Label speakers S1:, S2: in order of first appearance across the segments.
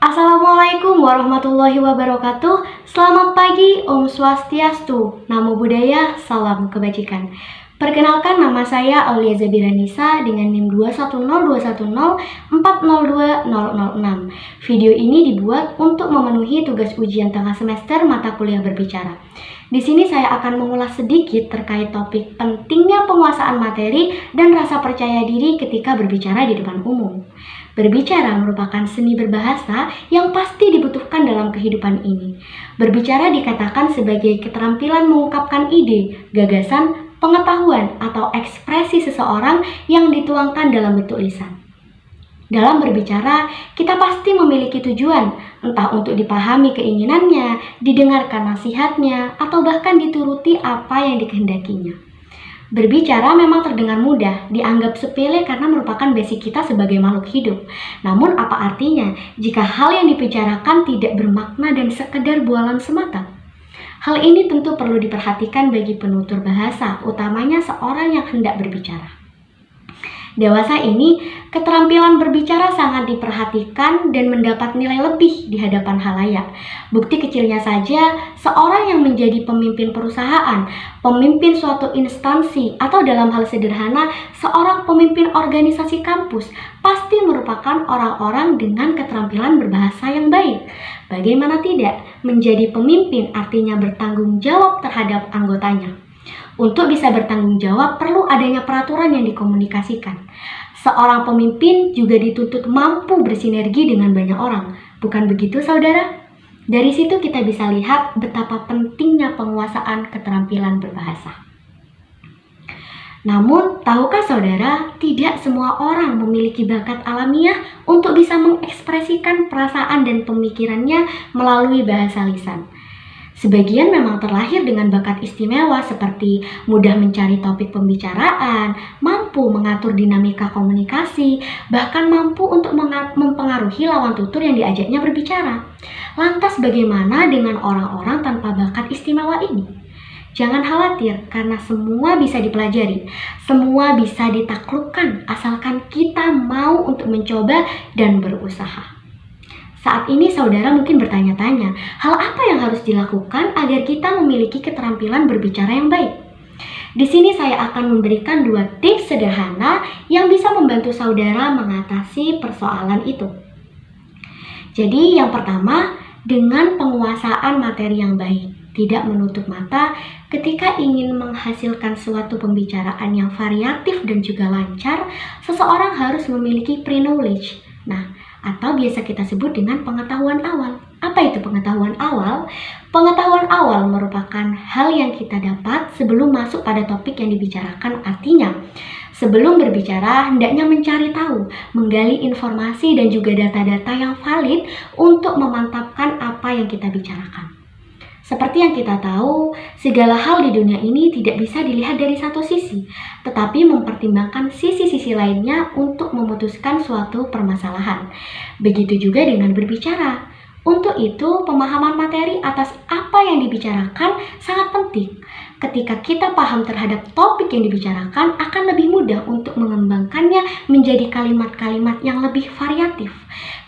S1: Assalamualaikum warahmatullahi wabarakatuh. Selamat pagi, Om Swastiastu, Namo Buddhaya, salam kebajikan. Perkenalkan, nama saya Aulia Zabira Nisa dengan NIM 2102104020006. Video ini dibuat untuk memenuhi tugas ujian tengah semester mata kuliah berbicara. Di sini saya akan mengulas sedikit terkait topik pentingnya penguasaan materi dan rasa percaya diri ketika berbicara di depan umum. Berbicara merupakan seni berbahasa yang pasti dibutuhkan dalam kehidupan ini. Berbicara dikatakan sebagai keterampilan mengungkapkan ide, gagasan, pengetahuan, atau ekspresi seseorang yang dituangkan dalam bentuk lisan. Dalam berbicara, kita pasti memiliki tujuan, entah untuk dipahami keinginannya, didengarkan nasihatnya, atau bahkan dituruti apa yang dikehendakinya. Berbicara memang terdengar mudah, dianggap sepele karena merupakan basic kita sebagai makhluk hidup. Namun apa artinya jika hal yang dibicarakan tidak bermakna dan sekedar bualan semata? Hal ini tentu perlu diperhatikan bagi penutur bahasa, utamanya seorang yang hendak berbicara. Dewasa ini, keterampilan berbicara sangat diperhatikan dan mendapat nilai lebih di hadapan halayak. Bukti kecilnya saja, seorang yang menjadi pemimpin perusahaan, pemimpin suatu instansi, atau dalam hal sederhana, seorang pemimpin organisasi kampus, pasti merupakan orang-orang dengan keterampilan berbahasa yang baik. Bagaimana tidak, menjadi pemimpin artinya bertanggung jawab terhadap anggotanya. Untuk bisa bertanggung jawab, perlu adanya peraturan yang dikomunikasikan. Seorang pemimpin juga dituntut mampu bersinergi dengan banyak orang. Bukan begitu, saudara? Dari situ kita bisa lihat betapa pentingnya penguasaan keterampilan berbahasa. Namun, tahukah saudara, tidak semua orang memiliki bakat alamiah untuk bisa mengekspresikan perasaan dan pemikirannya melalui bahasa lisan. Sebagian memang terlahir dengan bakat istimewa seperti mudah mencari topik pembicaraan, mampu mengatur dinamika komunikasi, bahkan mampu untuk mempengaruhi lawan tutur yang diajaknya berbicara. Lantas bagaimana dengan orang-orang tanpa bakat istimewa ini? Jangan khawatir, karena semua bisa dipelajari, semua bisa ditaklukkan asalkan kita mau untuk mencoba dan berusaha. Saat ini saudara mungkin bertanya-tanya, hal apa yang harus dilakukan agar kita memiliki keterampilan berbicara yang baik? Di sini saya akan memberikan 2 tips sederhana yang bisa membantu saudara mengatasi persoalan itu. Jadi yang pertama, dengan penguasaan materi yang baik, tidak menutup mata ketika ingin menghasilkan suatu pembicaraan yang variatif dan juga lancar, seseorang harus memiliki pre-knowledge. Atau biasa kita sebut dengan pengetahuan awal. Apa itu pengetahuan awal? Pengetahuan awal merupakan hal yang kita dapat sebelum masuk pada topik yang dibicarakan. Artinya, sebelum berbicara, hendaknya mencari tahu, menggali informasi dan juga data-data yang valid untuk memantapkan apa yang kita bicarakan. Seperti yang kita tahu, segala hal di dunia ini tidak bisa dilihat dari satu sisi, tetapi mempertimbangkan sisi-sisi lainnya untuk memutuskan suatu permasalahan. Begitu juga dengan berbicara. Untuk itu, pemahaman materi atas apa yang dibicarakan sangat penting. Ketika kita paham terhadap topik yang dibicarakan, akan lebih mudah untuk mengembangkannya menjadi kalimat-kalimat yang lebih variatif.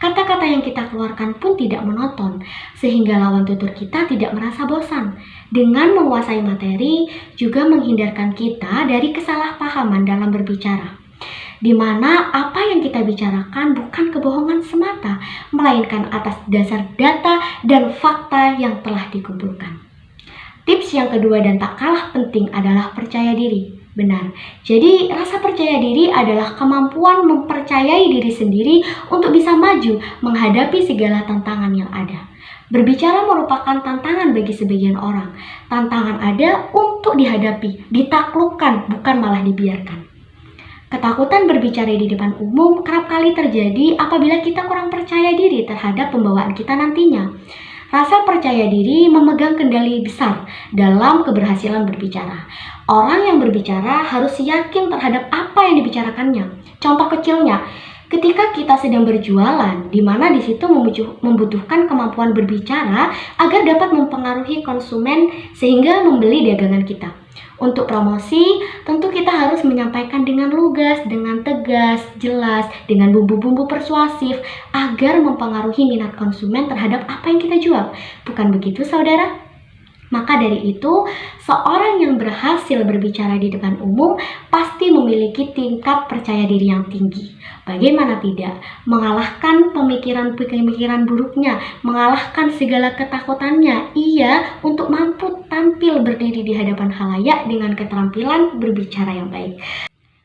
S1: Kata-kata yang kita keluarkan pun tidak monoton, sehingga lawan tutur kita tidak merasa bosan. Dengan menguasai materi, juga menghindarkan kita dari kesalahpahaman dalam berbicara, di mana apa yang kita bicarakan bukan kebohongan semata, melainkan atas dasar data dan fakta yang telah dikumpulkan. Tips yang kedua dan tak kalah penting adalah percaya diri. Benar, jadi rasa percaya diri adalah kemampuan mempercayai diri sendiri untuk bisa maju menghadapi segala tantangan yang ada. Berbicara merupakan tantangan bagi sebagian orang. Tantangan ada untuk dihadapi, ditaklukkan, bukan malah dibiarkan. Ketakutan berbicara di depan umum kerap kali terjadi apabila kita kurang percaya diri terhadap pembawaan kita nantinya. Rasa percaya diri memegang kendali besar dalam keberhasilan berbicara. Orang yang berbicara harus yakin terhadap apa yang dibicarakannya. Contoh kecilnya, ketika kita sedang berjualan, di mana di situ membutuhkan kemampuan berbicara agar dapat mempengaruhi konsumen sehingga membeli dagangan kita. Untuk promosi, tentu kita harus menyampaikan dengan lugas, dengan tegas, jelas, dengan bumbu-bumbu persuasif agar mempengaruhi minat konsumen terhadap apa yang kita jual. Bukan begitu, saudara? Maka dari itu, seorang yang berhasil berbicara di depan umum pasti memiliki tingkat percaya diri yang tinggi. Bagaimana tidak? Mengalahkan pemikiran-pemikiran buruknya, mengalahkan segala ketakutannya, ia untuk mampu tampil berdiri di hadapan khalayak dengan keterampilan berbicara yang baik.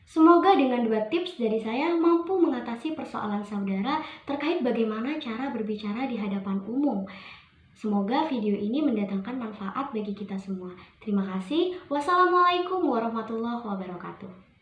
S1: Semoga dengan 2 tips dari saya mampu mengatasi persoalan saudara terkait bagaimana cara berbicara di hadapan umum. Semoga video ini mendatangkan manfaat bagi kita semua. Terima kasih. Wassalamualaikum warahmatullahi wabarakatuh.